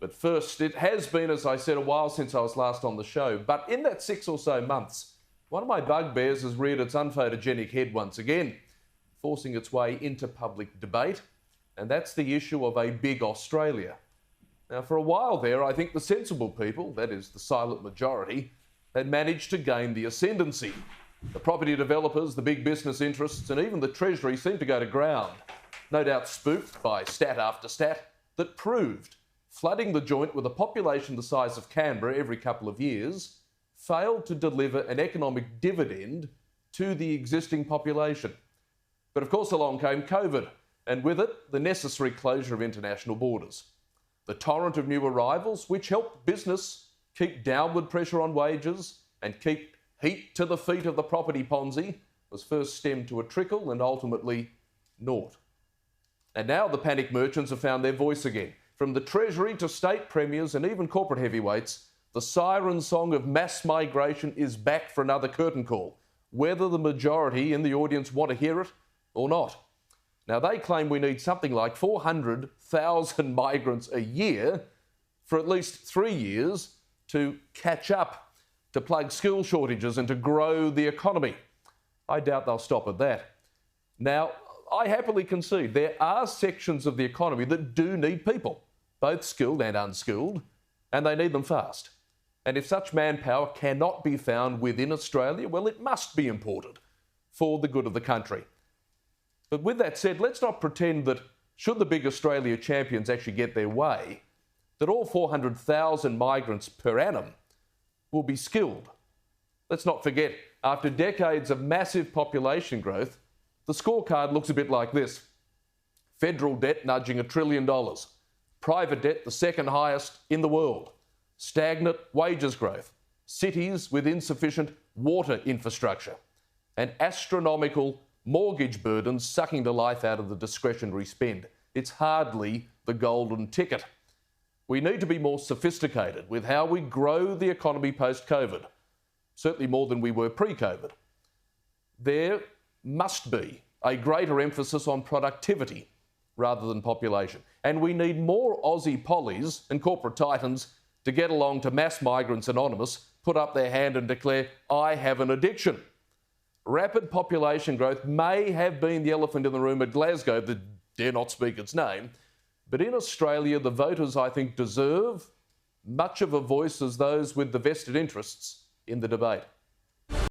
But first, it has been, as I said, a while since I was last on the show. But in that 6 or so months, one of my bugbears has reared its unphotogenic head once again, forcing its way into public debate. And that's the issue of a big Australia. Now, for a while there, I think the sensible people, that is the silent majority, had managed to gain the ascendency. The property developers, the big business interests, and even the Treasury seemed to go to ground, no doubt spooked by stat after stat that proved flooding the joint with a population the size of Canberra every couple of years failed to deliver an economic dividend to the existing population. But of course along came COVID, and with it the necessary closure of international borders. The torrent of new arrivals, which helped business keep downward pressure on wages and keep heat to the feet of the property Ponzi, was first stemmed to a trickle and ultimately naught. And now the panic merchants have found their voice again. From the Treasury to state premiers and even corporate heavyweights, the siren song of mass migration is back for another curtain call, whether the majority in the audience want to hear it or not. Now, they claim we need something like 400,000 migrants a year for at least 3 years to catch up, to plug skill shortages and to grow the economy. I doubt they'll stop at that. Now, I happily concede there are sections of the economy that do need people, both skilled and unskilled, and they need them fast. And if such manpower cannot be found within Australia, well, it must be imported for the good of the country. But with that said, let's not pretend that should the big Australia champions actually get their way, that all 400,000 migrants per annum will be skilled. Let's not forget, after decades of massive population growth, the scorecard looks a bit like this. Federal debt nudging $1 trillion. Private debt the second highest in the world. Stagnant wages growth. Cities with insufficient water infrastructure. And astronomical mortgage burdens sucking the life out of the discretionary spend. It's hardly the golden ticket. We need to be more sophisticated with how we grow the economy post-COVID. Certainly more than we were pre-COVID. There must be a greater emphasis on productivity rather than population. And we need more Aussie pollies and corporate titans to get along to Mass Migrants Anonymous, put up their hand and declare, I have an addiction. Rapid population growth may have been the elephant in the room at Glasgow that dare not speak its name, but in Australia, the voters, I think, deserve much of a voice as those with the vested interests in the debate.